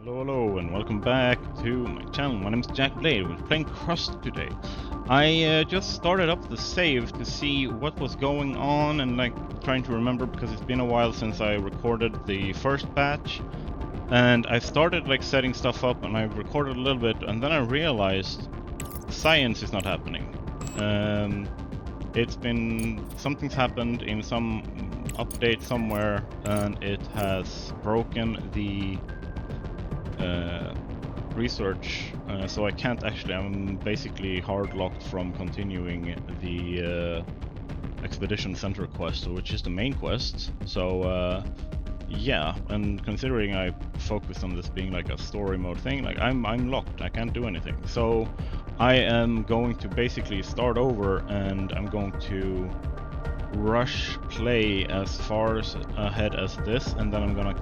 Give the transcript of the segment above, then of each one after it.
Hello, and welcome back to my channel. My name is Jack Blade. We're playing Crust today. I just started up the save to see what was going on and trying to remember because it's been a while since I recorded the first batch. And I started setting stuff up and I recorded a little bit and then I realized science is not happening. Something's happened in some update somewhere and it has broken the research, so I can't actually. I'm basically hard locked from continuing the expedition center quest, which is the main quest. So yeah, and considering I focused on this being like a story mode thing, I'm locked. I can't do anything. So I am going to basically start over, and I'm going to rush play as far ahead as this, and then I'm gonna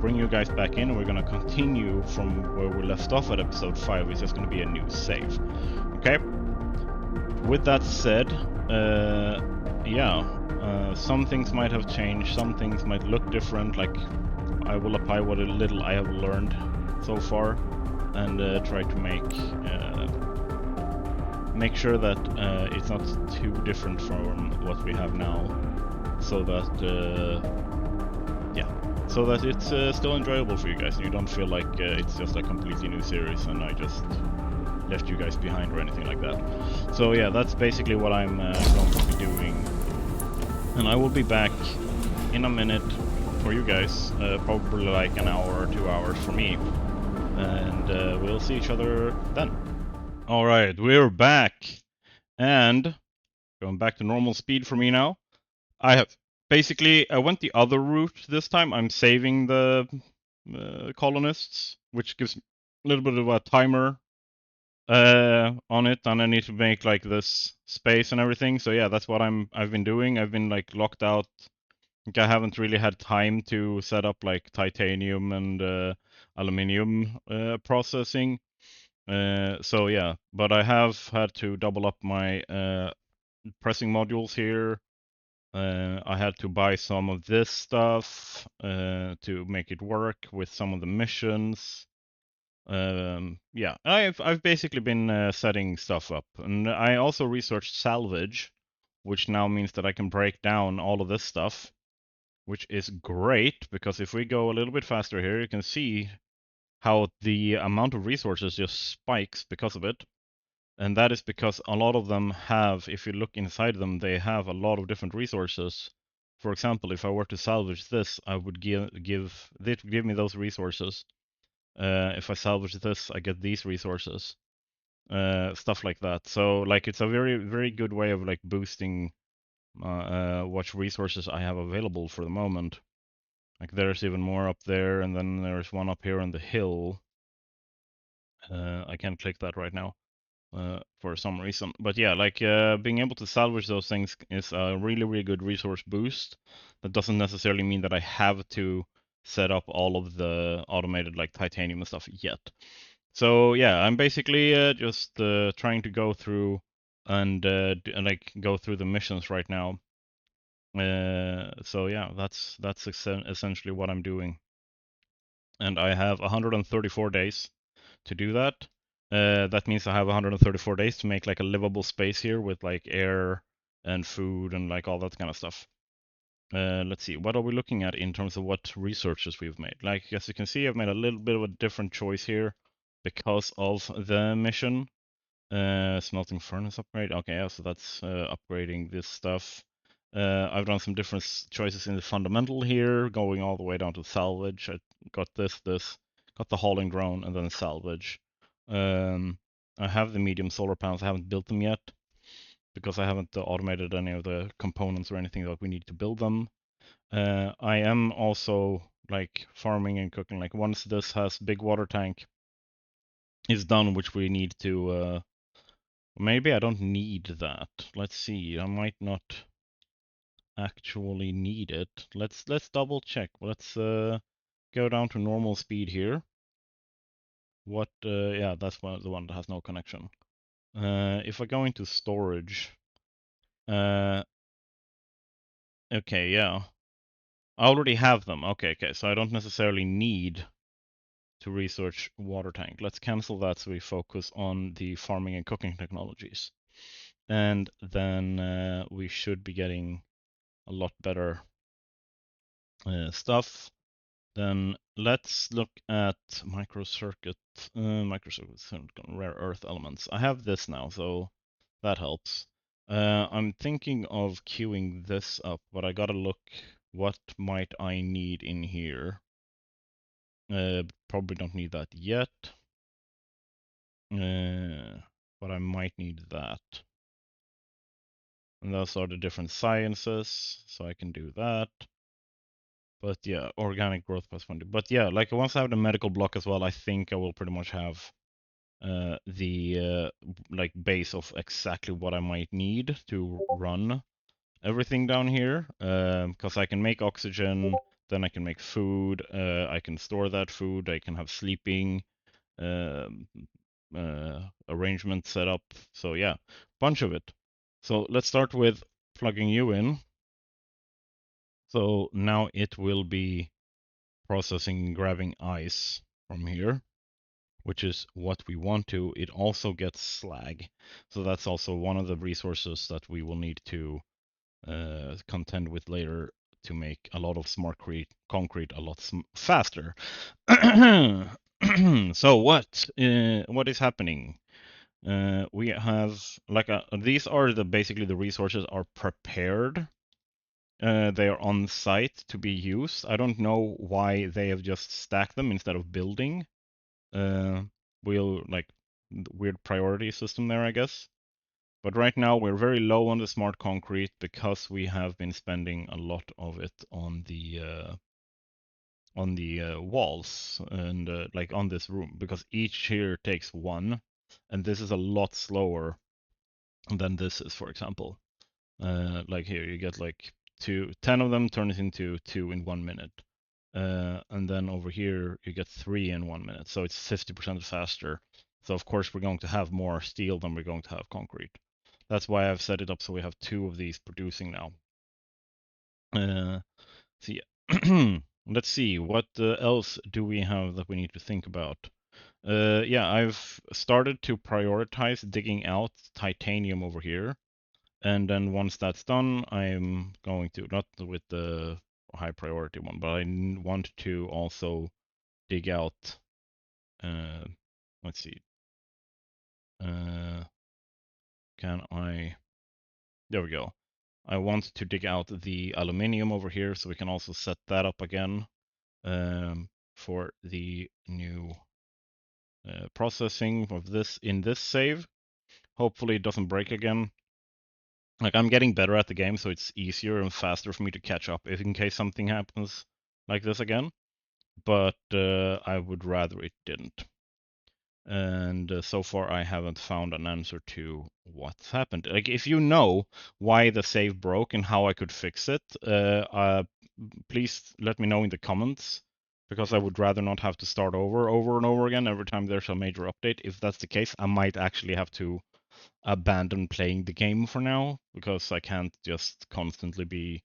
bring you guys back in and we're gonna continue from where we left off at episode 5. It's just gonna be a new save. Okay? With that said, some things might have changed, some things might look different, I will apply what little I have learned so far and try to make sure that it's not too different from what we have now, so that it's still enjoyable for you guys and you don't feel like it's just a completely new series and I just left you guys behind or anything like that. So yeah, that's basically what I'm going to be doing, and I will be back in a minute for you guys, probably like an hour or 2 hours for me, and we'll see each other then. Alright, we're back, and going back to normal speed for me now. I went the other route this time. I'm saving the colonists, which gives a little bit of a timer on it, and I need to make like this space and everything. So yeah, that's what I've been doing. I've been locked out. I haven't really had time to set up like titanium and aluminium processing. So yeah, but I have had to double up my pressing modules here. I had to buy some of this stuff to make it work with some of the missions. Yeah, I've basically been setting stuff up, and I also researched salvage, which now means that I can break down all of this stuff, which is great because if we go a little bit faster here, you can see how the amount of resources just spikes because of it. And that is because a lot of them have, if you look inside them, they have a lot of different resources. For example, if I were to salvage this, I would give me those resources. If I salvage this, I get these resources. Stuff like that. So it's a very, very good way of boosting what resources I have available for the moment. There's even more up there, and then there's one up here on the hill. I can't click that right now. For some reason. But yeah, being able to salvage those things is a really, really good resource boost. That doesn't necessarily mean that I have to set up all of the automated titanium and stuff yet. So yeah, I'm basically just trying to go through and go through the missions right now. So yeah, that's essentially what I'm doing. And I have 134 days to do that. That means I have 134 days to make a livable space here with air and food and all that kind of stuff. Let's see, what are we looking at in terms of what researches we've made? As you can see, I've made a little bit of a different choice here because of the mission. Smelting furnace upgrade. Okay, yeah, so that's upgrading this stuff. I've done some different choices in the fundamental here, going all the way down to salvage. I got this, got the hauling drone, and then salvage. I have the medium solar panels. I haven't built them yet because I haven't automated any of the components or anything that we need to build them. I am also farming and cooking. Once this has big water tank is done, which we need to. Maybe I don't need that. Let's see. I might not actually need it. Let's double check. Let's go down to normal speed here. What? Yeah, that's the one that has no connection. If I go into storage, okay, yeah, I already have them. Okay, so I don't necessarily need to research water tank. Let's cancel that so we focus on the farming and cooking technologies. And then we should be getting a lot better stuff. Then let's look at microcircuit, rare earth elements. I have this now, so that helps. I'm thinking of queuing this up, but I gotta look what might I need in here. Probably don't need that yet. But I might need that. And those are the different sciences, so I can do that. But yeah, organic growth plus funding. But yeah, like once I have the medical block as well, I think I will pretty much have the like base of exactly what I might need to run everything down here. Because I can make oxygen, then I can make food, I can store that food, I can have sleeping um, arrangement set up. So yeah, bunch of it. So let's start with plugging you in. So now it will be processing, grabbing ice from here, which is what we want to. It also gets slag. So that's also one of the resources that we will need to contend with later to make a lot of smart concrete a lot faster. So what is happening? We have like these are basically the resources are prepared. They are on site to be used. I don't know why they have just stacked them instead of building. We'll like weird priority system there, I guess. But right now we're very low on the smart concrete because we have been spending a lot of it on the walls and like on this room, because each here takes one, and this is a lot slower than this is, for example. Like here you get like 10 of them turns into 2 in 1 minute. And then over here you get 3 in 1 minute, so it's 50% faster. So of course we're going to have more steel than we're going to have concrete. That's why I've set it up so we have 2 of these producing now. So yeah. Let's see, what else do we have that we need to think about? Yeah, I've started to prioritize digging out titanium over here. And then once that's done, I'm going to, not with the high priority one, but I want to also dig out, let's see, can I, there we go. I want to dig out the aluminium over here so we can also set that up again for the new processing of this in this save. Hopefully it doesn't break again. Like I'm getting better at the game, so it's easier and faster for me to catch up if in case something happens like this again. But I would rather it didn't. And so far I haven't found an answer to what's happened. Like if you know why the save broke and how I could fix it, please let me know in the comments, because I would rather not have to start over and over again every time there's a major update. If that's the case, I might actually have to abandon playing the game for now, because I can't just constantly be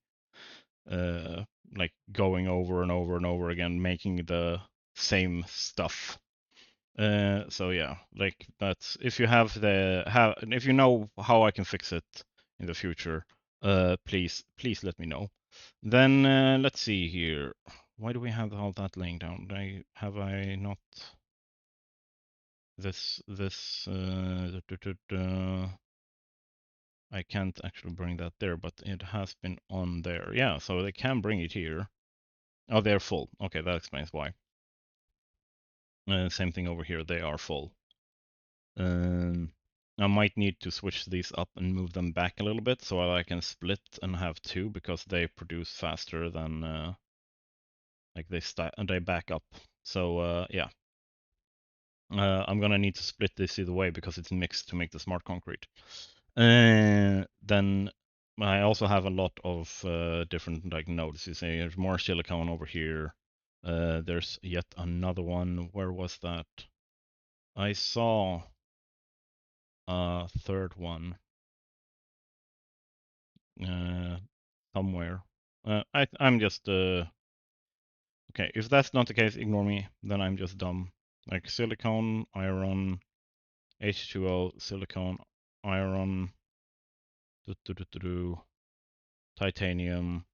like going over and over and over again, making the same stuff. So yeah, like that's if you have if you know how I can fix it in the future, please let me know. Then let's see here. Why do we have all that laying down? Have I not this I can't actually bring that there, but it has been on there. Yeah, so they can bring it here. Oh, they're full. Okay, that explains why. Same thing over here, they are full. I might need to switch these up and move them back a little bit so I can split and have 2, because they produce faster than like they back up. So yeah, I'm gonna need to split this either way because it's mixed to make the smart concrete. Then I also have a lot of different like nodes. You see, there's more silicone over here. There's yet another one. Where was that? I saw a third one somewhere. I'm just Okay, if that's not the case, ignore me. Then I'm just dumb. Like silicon, iron, H2O, silicon, iron, titanium,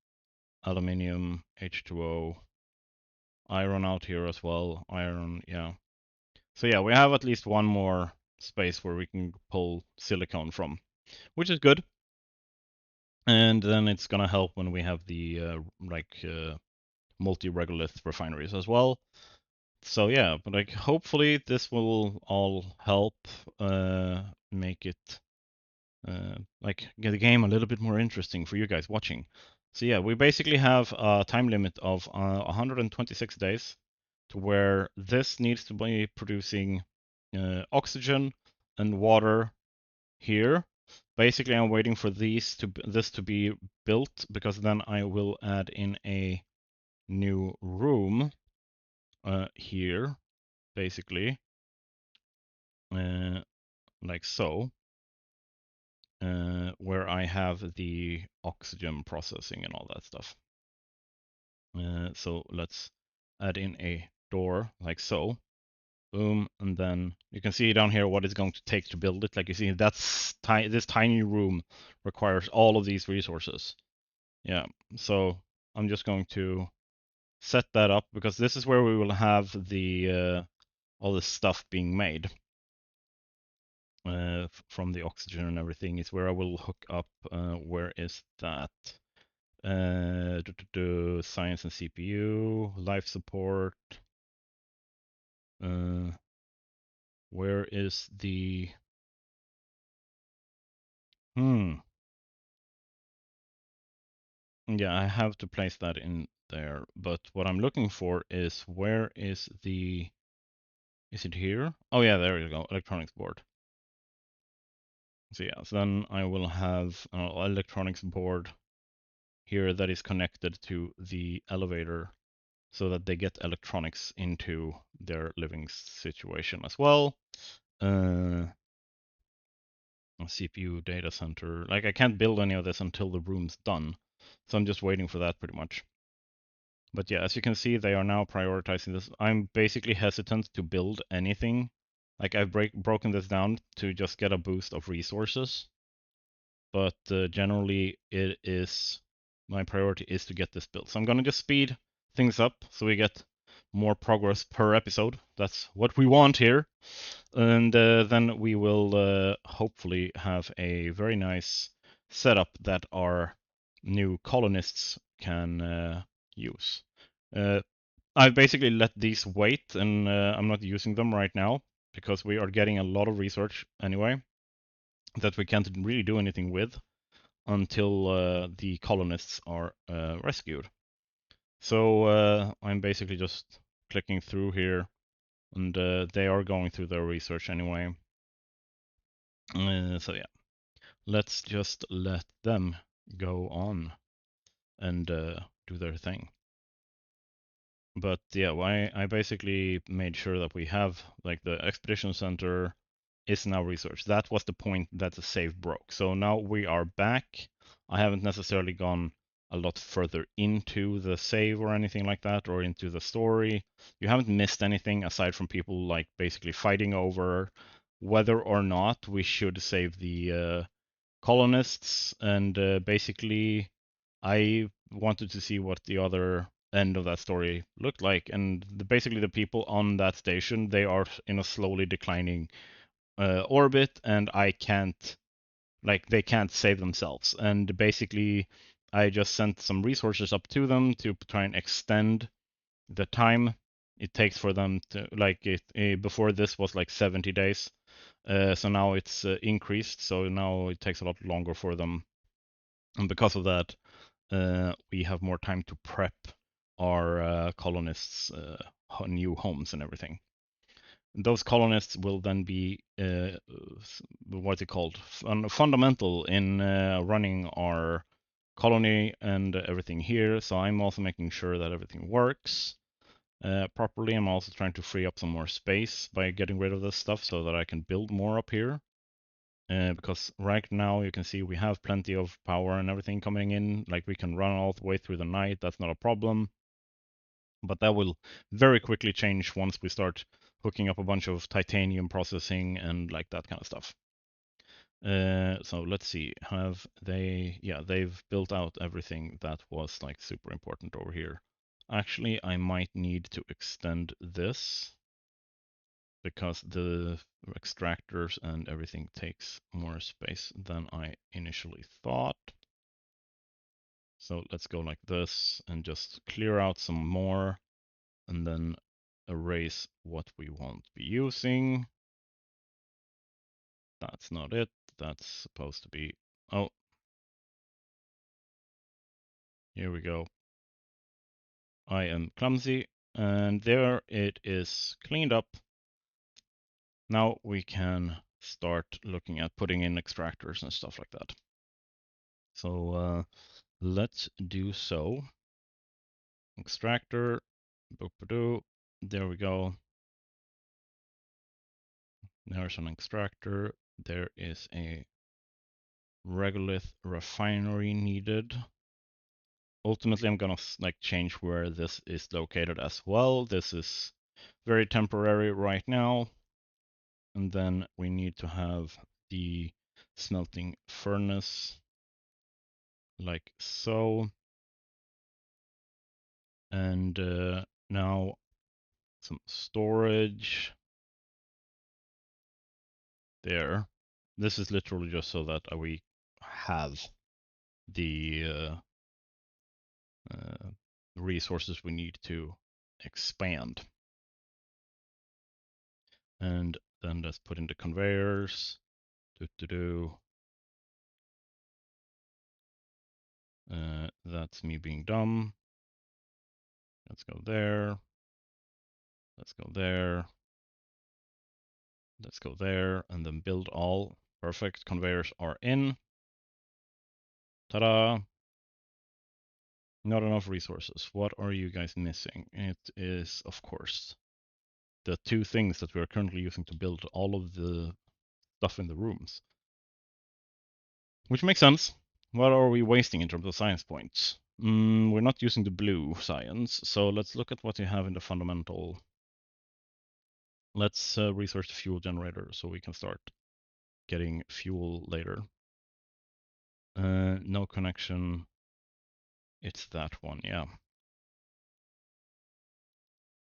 aluminium, H2O, iron out here as well. Iron, yeah. So yeah, we have at least one more space where we can pull silicon from, which is good. And then it's gonna help when we have the multi-regolith refineries as well. So yeah, but like hopefully this will all help make it like get the game a little bit more interesting for you guys watching. So yeah, we basically have a time limit of 126 days to where this needs to be producing oxygen and water here. Basically, I'm waiting for this to be built because then I will add in a new room here, basically, like so, where I have the oxygen processing and all that stuff. So let's add in a door like so. Boom, and then you can see down here what it's going to take to build it. Like you see, that's this tiny room requires all of these resources. Yeah, so I'm just going to set that up because this is where we will have the all the stuff being made from the oxygen and everything. Is where I will hook up. Where is that? Science and CPU, life support. Where is the Hmm. Yeah, I have to place that in there. But what I'm looking for is where is the... Is it here? Oh yeah, there you go. Electronics board. So yeah, so then I will have an electronics board here that is connected to the elevator so that they get electronics into their living situation as well. CPU data center. Like I can't build any of this until the room's done. So I'm just waiting for that pretty much. But yeah, as you can see, they are now prioritizing this. I'm basically hesitant to build anything. Like I've broken this down to just get a boost of resources. But generally it is, my priority is to get this built. So I'm gonna just speed things up so we get more progress per episode. That's what we want here. And then we will hopefully have a very nice setup that our new colonists can use. I've basically let these wait, and I'm not using them right now because we are getting a lot of research anyway that we can't really do anything with until the colonists are rescued. So I'm basically just clicking through here, and they are going through their research anyway. So yeah, let's just let them go on and do their thing. But yeah, I basically made sure that we have like the expedition center is now researched. That was the point that the save broke. So now we are back. I haven't necessarily gone a lot further into the save or anything like that, or into the story. You haven't missed anything aside from people like basically fighting over whether or not we should save the colonists, and basically I wanted to see what the other end of that story looked like, and basically the people on that station, they are in a slowly declining orbit, and I can't, like, they can't save themselves. And basically I just sent some resources up to them to try and extend the time it takes for them to, like, before this was like 70 days. So now it's increased, so now it takes a lot longer for them. And because of that, we have more time to prep our colonists' new homes and everything. And those colonists will then be, what's it called, fundamental in running our colony and everything here. So I'm also making sure that everything works properly. I'm also trying to free up some more space by getting rid of this stuff so that I can build more up here. Because right now you can see we have plenty of power and everything coming in. Like we can run all the way through the night. That's not a problem. But that will very quickly change once we start hooking up a bunch of titanium processing and like that kind of stuff. So let's see, have they, yeah, they've built out everything that was like super important over here. Actually, I might need to extend this because the extractors and everything takes more space than I initially thought. So let's go like this and just clear out some more and then erase what we won't be using. That's not it. That's supposed to be, oh, here we go. I am clumsy, and there it is cleaned up. Now we can start looking at putting in extractors and stuff like that. So let's do so. Extractor, there we go. There's an extractor. There is a regolith refinery needed. Ultimately, I'm gonna like change where this is located as well. This is very temporary right now. And then we need to have the smelting furnace like so. And now some storage there. This is literally just so that we have the resources we need to expand. And then let's put in the conveyors. That's me being dumb. Let's go there. Let's go there. Let's go there and then build all. Perfect. Conveyors are in. Ta-da! Not enough resources. What are you guys missing? It is, of course, the two things that we are currently using to build all of the stuff in the rooms. Which makes sense. What are we wasting in terms of science points? We're not using the blue science, so let's look at what you have in the fundamental. Let's research the fuel generator so we can start getting fuel later. No connection. It's that one, yeah.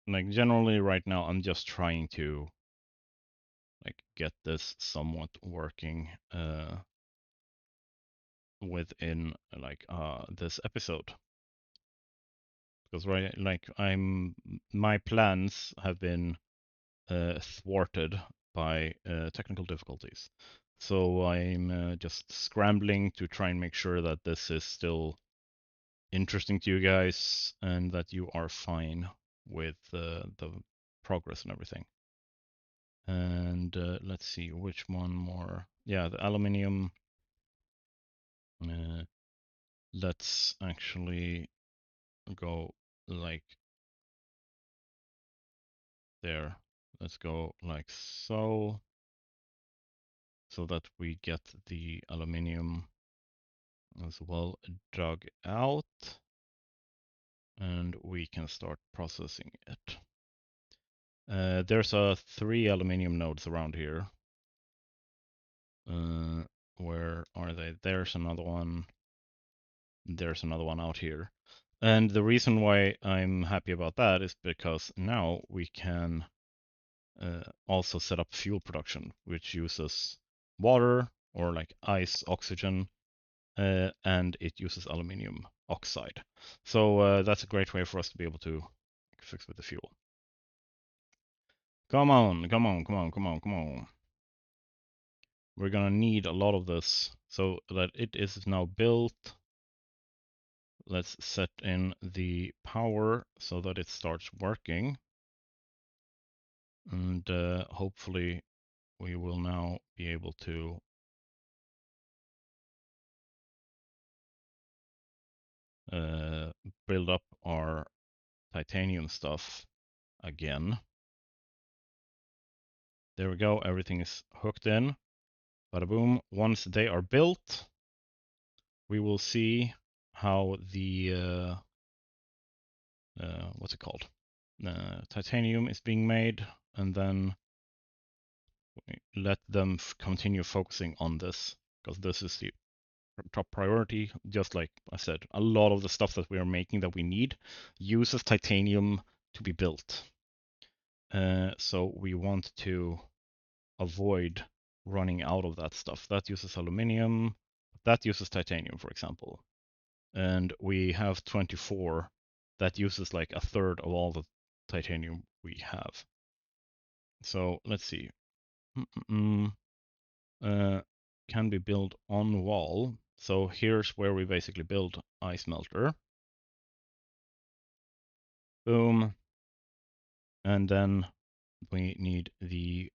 Like generally right now, I'm just trying to like get this somewhat working within like this episode. Because right, like my plans have been thwarted by technical difficulties. So I'm just scrambling to try and make sure that this is still interesting to you guys and that you are fine with the progress and everything. And let's see which one more. Yeah, the aluminium. Let's actually go like there. Let's go like so, so that we get the aluminium as well dug out, and we can start processing it. There's 3 aluminium nodes around here. Where are they? There's another one. There's another one out here. And the reason why I'm happy about that is because now we can also set up fuel production, which uses water or like ice, oxygen, and it uses aluminium oxide. So that's a great way for us to be able to fix with the fuel. Come on, come on, come on, come on, come on. We're gonna need a lot of this so that it is now built. Let's set in the power so that it starts working. And hopefully we will now be able to build up our titanium stuff again. There we go, everything is hooked in. Bada boom. Once they are built, we will see how the what's it called? Titanium is being made, and then we let them continue focusing on this, because this is the top priority. Just like I said, a lot of the stuff that we are making that we need uses titanium to be built. So we want to avoid running out of that stuff. That uses aluminium, that uses titanium, for example. And we have 24 that uses like a third of all the titanium we have. So let's see. Can be built on wall. So here's where we basically build ice melter. Boom. And then we need the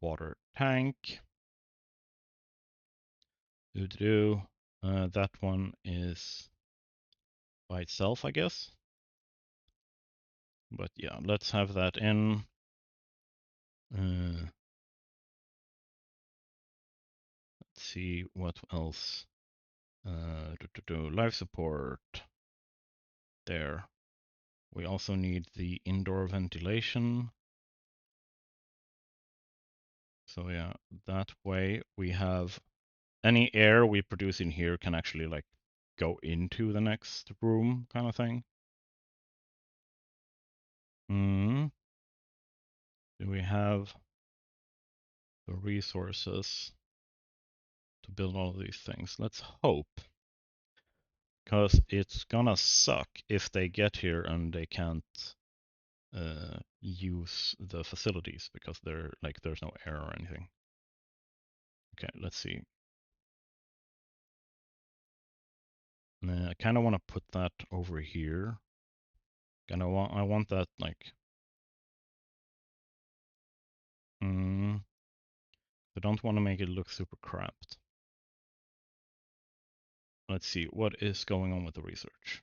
water tank. That one is by itself, I guess. But yeah, let's have that in. Let's see what else. Life support. There. We also need the indoor ventilation. So yeah, that way we have any air we produce in here can actually like go into the next room kind of thing. Do we have the resources to build all of these things? Let's hope. Because it's gonna suck if they get here and they can't use the facilities because they're like there's no air or anything. Okay, let's see. I kind of want to put that over here. I want that like. I don't want to make it look super cramped. Let's see what is going on with the research.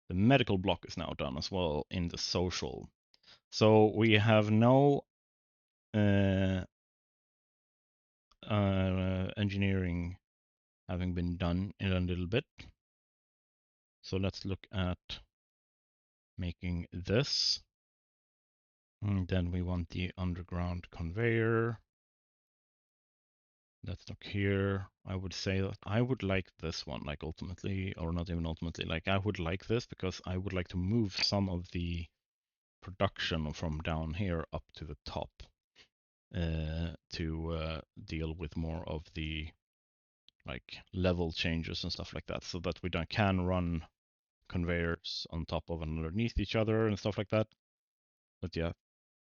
The medical block is now done as well in the social. So we have no engineering having been done in a little bit. So let's look at making this. And then we want the underground conveyor. Let's look here. I would say that I would like this one, like ultimately, or not even ultimately, like I would like this because I would like to move some of the production from down here up to the top to deal with more of the like level changes and stuff like that, so that we can run conveyors on top of and underneath each other and stuff like that. But yeah,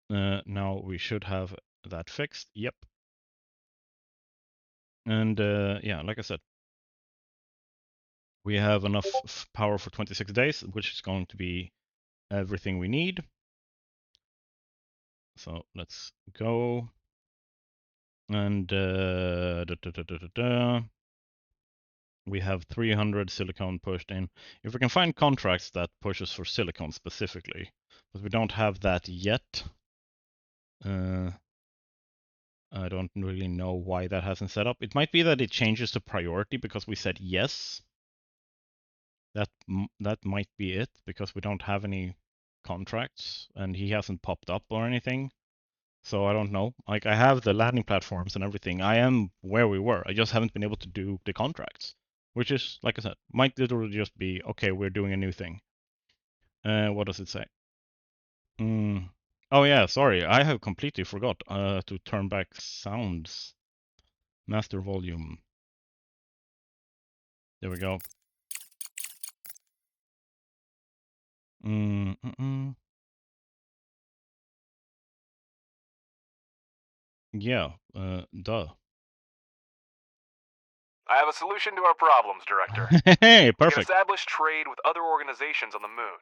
now we should have that fixed. Yep. And yeah, like I said, we have enough power for 26 days, which is going to be everything we need. So let's go. And we have 300 silicone pushed in. If we can find contracts that push us for silicone specifically, but we don't have that yet. I don't really know why that hasn't set up. It might be that it changes the priority because we said yes. That might be it, because we don't have any contracts and he hasn't popped up or anything. So I don't know. Like I have the landing platforms and everything. I am where we were. I just haven't been able to do the contracts, which is, like I said, might literally just be, okay, we're doing a new thing. What does it say? Oh yeah, sorry. I have completely forgot to turn back sounds. Master volume. There we go. Yeah, duh. I have a solution to our problems, Director. Hey, perfect. We can establish trade with other organizations on the moon.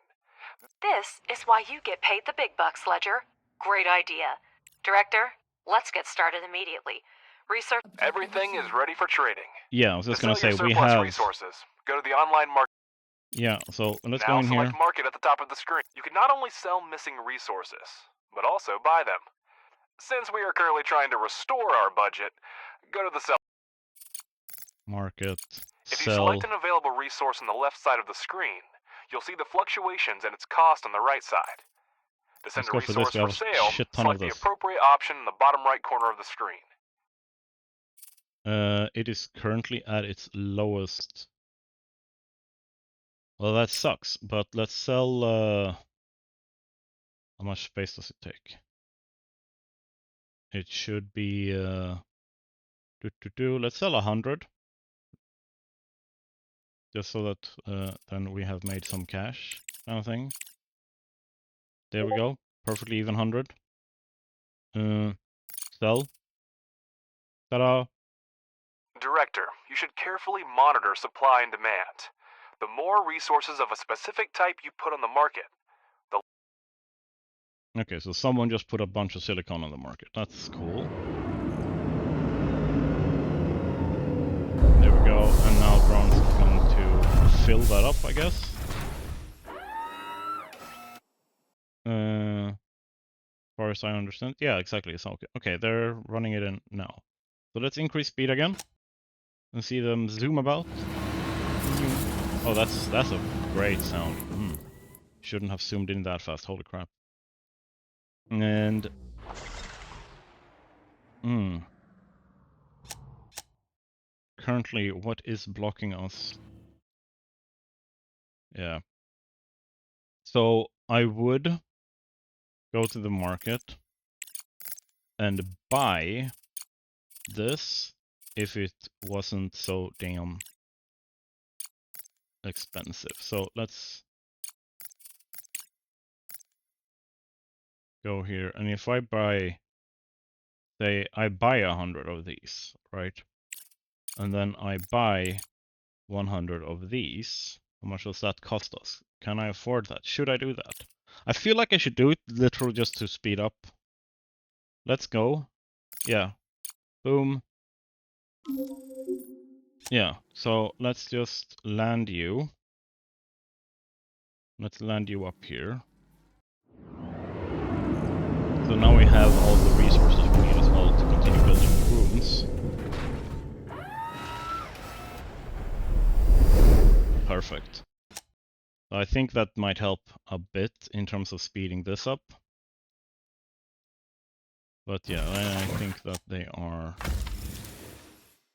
This is why you get paid the big bucks, Ledger. Great idea. Director, let's get started immediately. Research. Everything is ready for trading. Yeah, I was just to gonna sell say your we surplus have resources. Go to the online market. Yeah, so let's now go in select here. market at the top of the screen. You can not only sell missing resources, but also buy them. Since we are currently trying to restore our budget, go to the sell market. If you select an available resource on the left side of the screen, You'll see the fluctuations and its cost on the right side. To send Let's a go for this. resource We for have a sale, shit ton of select the this. appropriate option in the bottom right corner of the screen. It is currently at its lowest. Well, that sucks, but let's sell, how much space does it take? It should be, let's sell 100. Just so that then we have made some cash, kind of thing. There we go, perfectly even 100. Sell. Ta-da! Director, you should carefully monitor supply and demand. The more resources of a specific type you put on the market, the... Okay, so someone just put a bunch of silicon on the market. That's cool. There we go, and now Drone's going to fill that up, I guess. As far as I understand. Yeah, exactly. So okay, they're running it in now. So let's increase speed again and see them zoom about. Oh, that's a great sound. Shouldn't have zoomed in that fast. Holy crap. And currently, what is blocking us? Yeah. So I would go to the market and buy this if it wasn't so damn expensive. So let's go here, and if I buy, say I buy 100 of these, right? And then I buy 100 of these, how much does that cost us? Can I afford that? Should I do that? I feel like I should do it literally just to speed up. Let's go. Yeah. Boom. Yeah, so let's just land you. Let's land you up here. So now we have all the resources we need as well to continue building rooms. Perfect. I think that might help a bit in terms of speeding this up. But yeah, I think that they are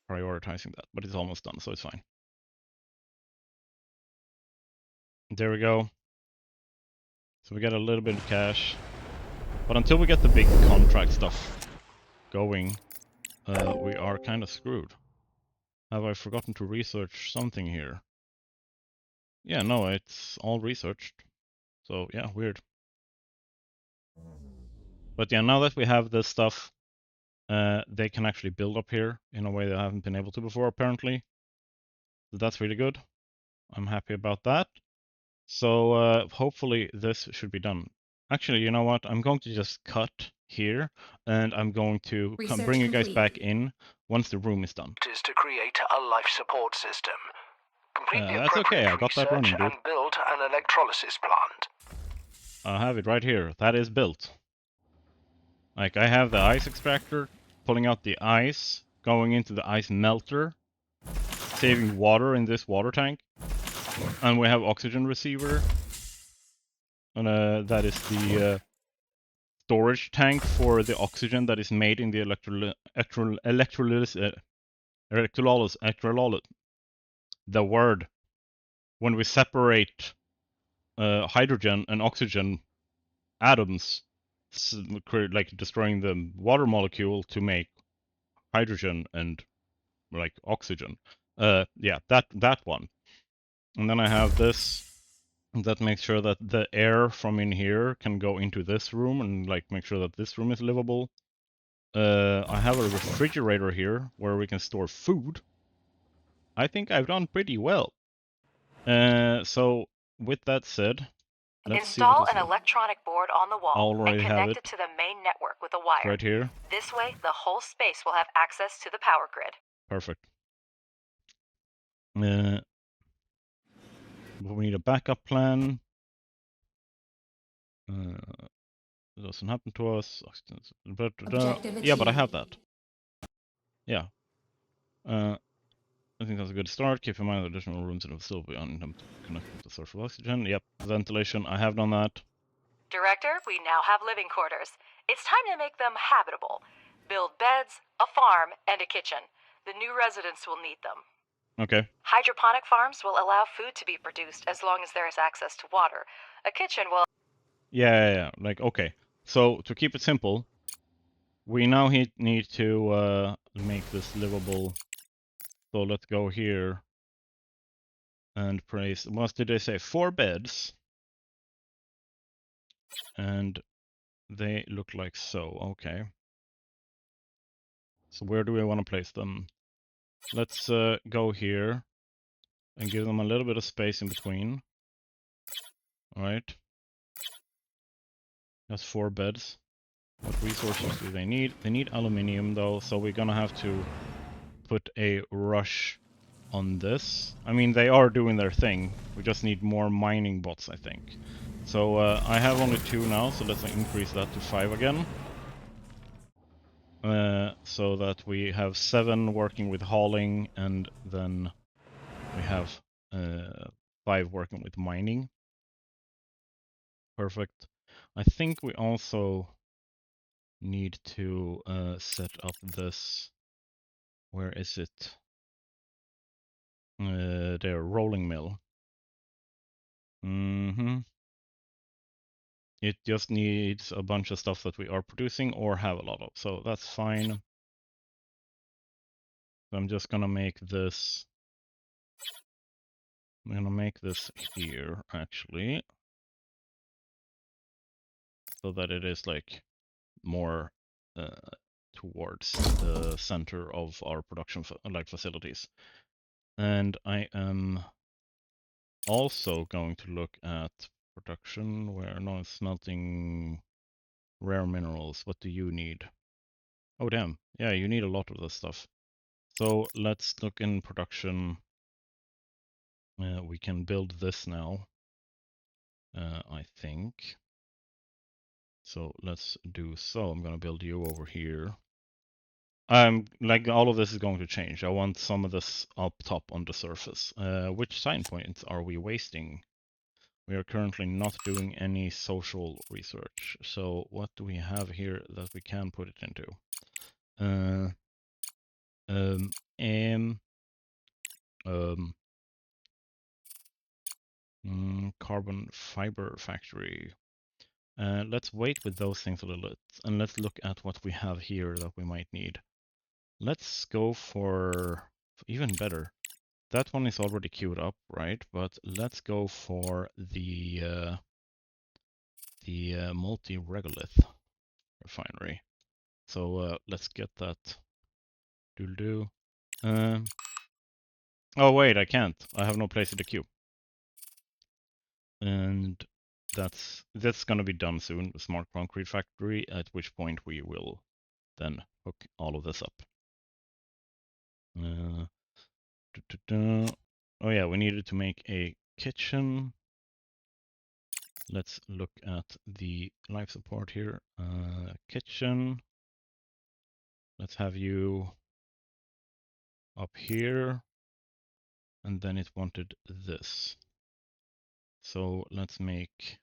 prioritizing that, but it's almost done, so it's fine. There we go. So we get a little bit of cash. But until we get the big contract stuff going, we are kind of screwed. Have I forgotten to research something here? Yeah, no, it's all researched. So yeah, weird. But yeah, now that we have this stuff, they can actually build up here in a way they haven't been able to before, apparently. So that's really good. I'm happy about that. So hopefully this should be done. Actually, you know what? I'm going to just cut here, and I'm going to bring you guys back in once the room is done. Is to create a life support system. Complete the That's okay, I got that running, dude. and build an electrolysis plant. I have it right here. That is built. Like, I have the ice extractor, pulling out the ice, going into the ice melter, saving water in this water tank. And we have oxygen receiver. And that is the storage tank for the oxygen that is made in the electrolysis. The word. When we separate hydrogen and oxygen atoms, like destroying the water molecule to make hydrogen and like oxygen. Yeah, that one. And then I have this that makes sure that the air from in here can go into this room and like make sure that this room is livable. I have a refrigerator here where we can store food. I think I've done pretty well. So with that said, let's Install see an electronic board on the wall and connect it to the main network with a wire. Right here. This way, the whole space will have access to the power grid. Perfect. We need a backup plan. It doesn't happen to us. But, yeah, but I have that. Yeah. I think that's a good start. Keep in mind that additional rooms in the facility are connected with the source of oxygen. Yep, ventilation. I have done that. Director, we now have living quarters. It's time to make them habitable. Build beds, a farm, and a kitchen. The new residents will need them. Okay. Hydroponic farms will allow food to be produced as long as there is access to water. A kitchen will... Yeah. Like, okay. So, to keep it simple, we now need to make this livable. So let's go here and place, what did they say? 4 beds. And they look like so, okay. So where do we want to place them? Let's go here and give them a little bit of space in between. All right. That's 4 beds. What resources do they need? They need aluminium though, so we're gonna have to put a rush on this. I mean, they are doing their thing. We just need more mining bots, I think. So I have only 2 now, so let's increase that to 5 again. So that we have 7 working with hauling, and then we have 5 working with mining. Perfect. I think we also need to set up this. Where is it? Their rolling mill. It just needs a bunch of stuff that we are producing or have a lot of, so that's fine. So I'm just gonna make this. I'm gonna make this here actually, so that it is like more towards the center of our production facilities. And I am also going to look at production where no smelting rare minerals. What do you need? Oh damn, yeah, you need a lot of this stuff. So let's look in production. We can build this now, I think. So let's do so. I'm gonna build you over here. Like all of this is going to change. I want some of this up top on the surface. Which sign points are we wasting? We are currently not doing any social research. So what do we have here that we can put it into? Carbon fiber factory. Let's wait with those things a little bit, and let's look at what we have here that we might need. Let's go for even better. That one is already queued up, right? But let's go for the multi-regolith refinery. So let's get that. Doodle-doo. Oh wait, I can't. I have no place in the queue. And that's gonna be done soon, the smart concrete factory, at which point we will then hook all of this up. Oh yeah, we needed to make a kitchen. Let's look at the life support here. Kitchen. Let's have you up here. And then it wanted this. So let's make...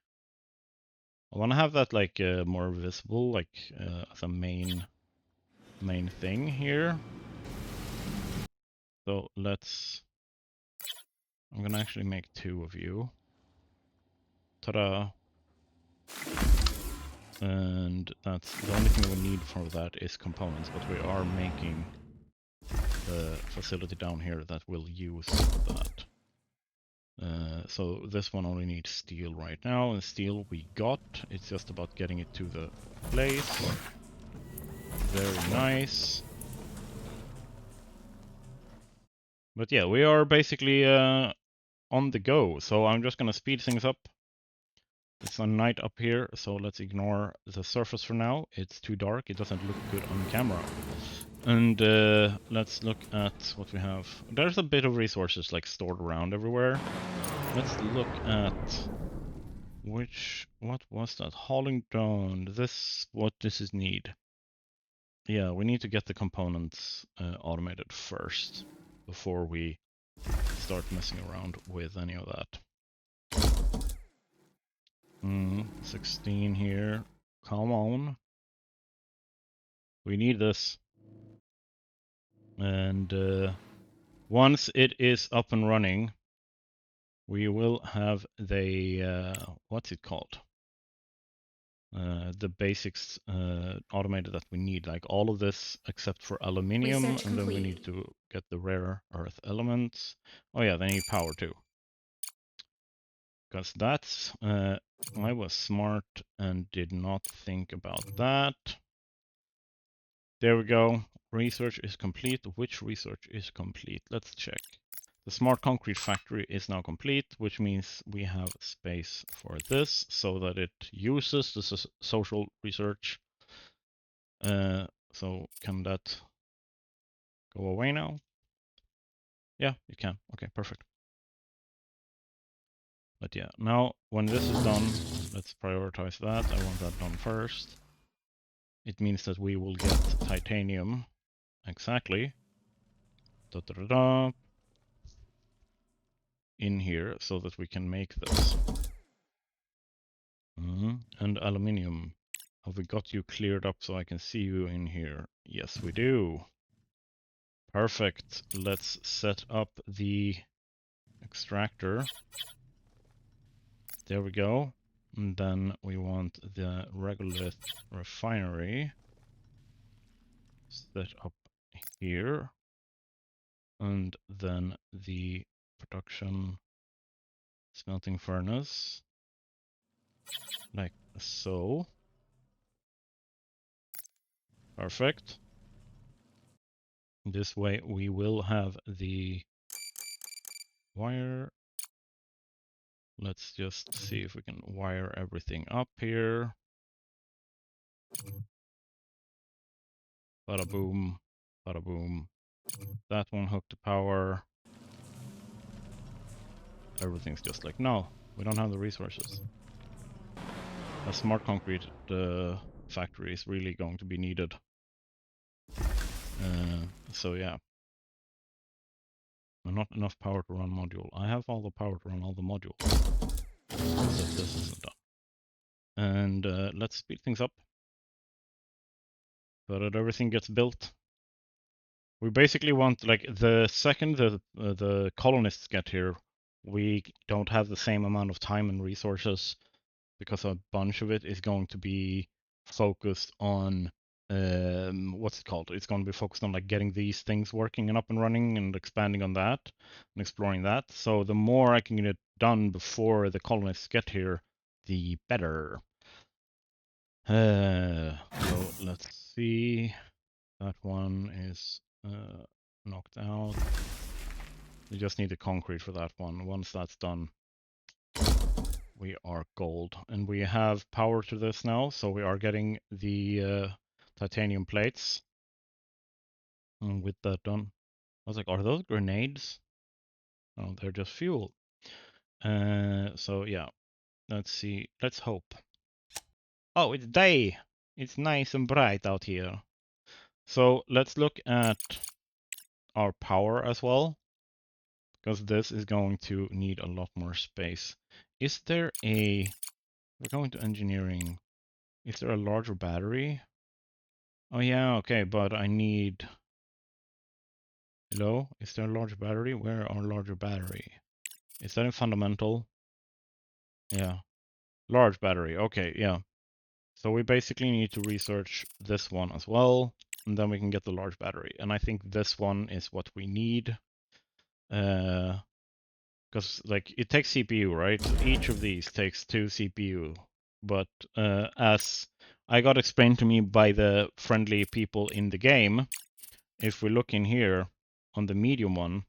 I want to have that like more visible, like as a main thing here. So let's... I'm gonna actually make 2 of you. Ta-da! And that's the only thing we need for that is components, but we are making the facility down here that will use that. So this one only needs steel right now, and steel we got. It's just about getting it to the place. Very nice. But yeah, we are basically on the go, so I'm just gonna speed things up. It's a night up here, so let's ignore the surface for now. It's too dark, it doesn't look good on camera. And let's look at what we have. There's a bit of resources like stored around everywhere. Let's look at what was that? Hauling drone. What this is need. Yeah, we need to get the components automated first before we start messing around with any of that. 16 here. Come on. We need this. And once it is up and running, we will have the, what's it called? The basics automated that we need, like all of this except for aluminium, Research and then we complete. need to get the rare earth elements. Oh yeah, they need power too. Because that's, I was smart and did not think about that. There we go. Research is complete. Which research is complete? Let's check. The smart concrete factory is now complete, which means we have space for this so that it uses the social research. So can that go away now? Yeah, you can. Okay, perfect. But yeah, now when this is done, let's prioritize that. I want that done first. It means that we will get titanium. Exactly. Da, da, da, da. In here so that we can make this. And aluminium. Have we got you cleared up so I can see you in here? Yes, we do. Perfect. Let's set up the extractor. There we go. And then we want the regolith refinery set up here. And then the production smelting furnace, like so. Perfect. This way we will have the wire. Let's just see if we can wire everything up here. Bada boom, bada boom. That one hooked to power. Everything's just like, no, we don't have the resources. A smart concrete factory is really going to be needed. So yeah. Not enough power to run module. I have all the power to run all the modules. So this isn't done. And let's speed things up so that everything gets built. We basically want, like, the second the colonists get here, we don't have the same amount of time and resources because a bunch of it is going to be focused on what's it called? It's going to be focused on like getting these things working and up and running and expanding on that and exploring that. So the more I can get it done before the colonists get here, the better. So let's see. That one is knocked out. We just need the concrete for that one. Once that's done, we are gold. And we have power to this now, so we are getting the titanium plates. And with that done, I was like, are those grenades? Oh, they're just fuel. So yeah, let's see. Let's hope. Oh, it's day. It's nice and bright out here. So let's look at our power as well, because this is going to need a lot more space. Is there a... We're going to engineering. Is there a larger battery? Oh yeah, okay, but I need... Hello? Is there a larger battery? Where are larger battery? Is that in fundamental? Yeah. Large battery, okay, yeah. So we basically need to research this one as well, and then we can get the large battery. And I think this one is what we need. Because like it takes CPU, right? Each of these takes 2 CPU. But as I got explained to me by the friendly people in the game, if we look in here on the medium one,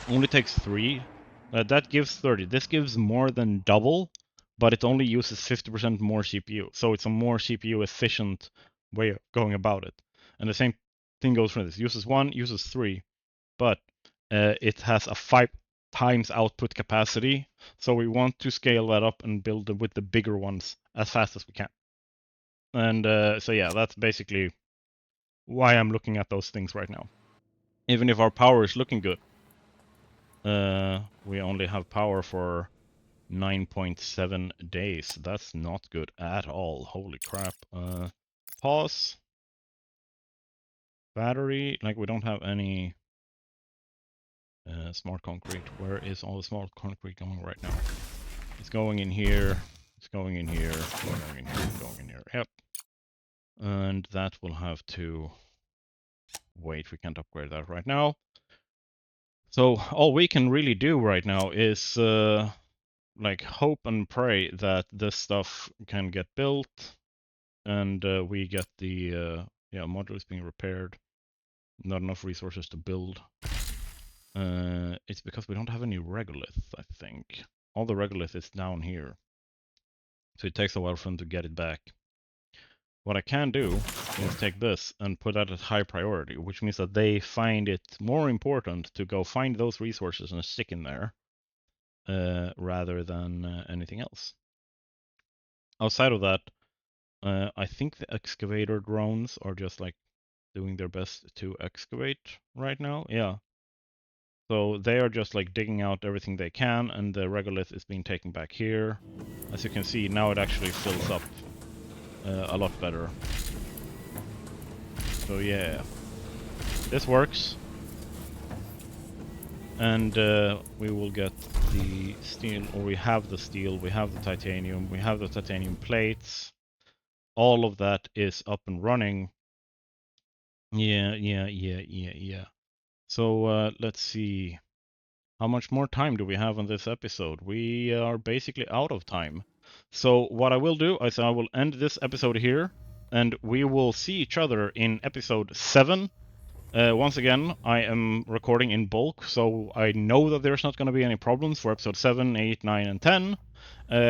only takes 3. That gives 30. This gives more than double, but it only uses 50% more CPU. So it's a more CPU efficient way of going about it. And the same thing goes for this. Uses 1, uses 3, but it has a 5 times output capacity. So we want to scale that up and build with the bigger ones as fast as we can. And so yeah, that's basically why I'm looking at those things right now. even if our power is looking good. We only have power for 9.7 days. That's not good at all. Holy crap. Pause. Battery, like we don't have any smart concrete. Where is all the smart concrete going right now? It's going in here. It's going in here. Going in here. Going in here. Yep. And that will have to wait. We can't upgrade that right now. So all we can really do right now is like hope and pray that this stuff can get built, and we get the modules being repaired. Not enough resources to build. It's because we don't have any regolith, I think. All the regolith is down here, so it takes a while for them to get it back. What I can do is take this and put that at high priority, which means that they find it more important to go find those resources and stick in there rather than anything else. Outside of that, I think the excavator drones are just like doing their best to excavate right now. Yeah. So they are just like digging out everything they can, and the regolith is being taken back here. As you can see, now it actually fills up a lot better. So yeah, this works. And we will get the steel, or we have the steel, we have the titanium, we have the titanium plates. All of that is up and running. Yeah. So let's see. How much more time do we have on this episode? We are basically out of time. So what I will do is I will end this episode here, and we will see each other in episode 7. Once again, I am recording in bulk, so I know that there's not going to be any problems for episode 7, 8, 9, and 10.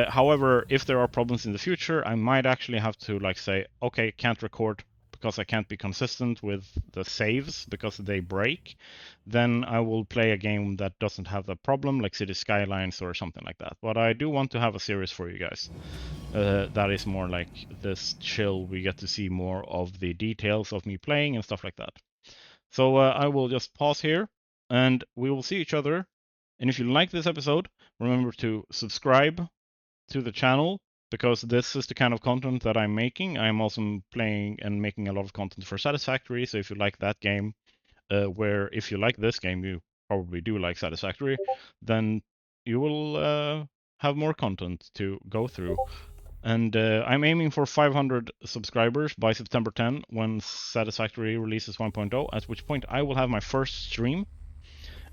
However, if there are problems in the future, I might actually have to like say, okay, can't record because I can't be consistent with the saves because they break. Then I will play a game that doesn't have that problem, like City Skylines or something like that. But I do want to have a series for you guys. That is more like this chill, we get to see more of the details of me playing and stuff like that. So I will just pause here, and we will see each other. And if you like this episode, remember to subscribe to the channel, because this is the kind of content that I'm making. I'm also playing and making a lot of content for Satisfactory, so if you like that game, where if you like this game, you probably do like Satisfactory, then you will have more content to go through. And I'm aiming for 500 subscribers by September 10 when Satisfactory releases 1.0, at which point I will have my first stream.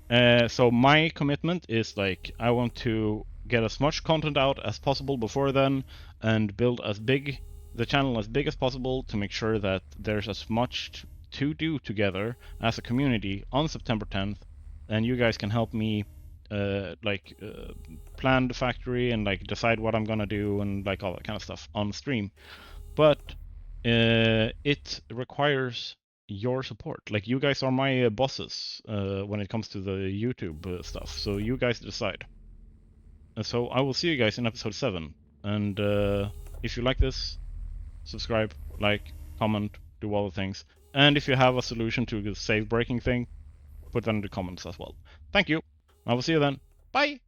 So my commitment is like I want to get as much content out as possible before then and build the channel as big as possible to make sure that there's as much to do together as a community on September 10th, and you guys can help me plan the factory and like decide what I'm gonna do and like all that kind of stuff on stream. But it requires your support. Like you guys are my bosses when it comes to the YouTube stuff. So you guys decide. So I will see you guys in episode 7. And if you like this, subscribe, like, comment, do all the things. And if you have a solution to the save breaking thing, put that in the comments as well. Thank you. I will see you then. Bye!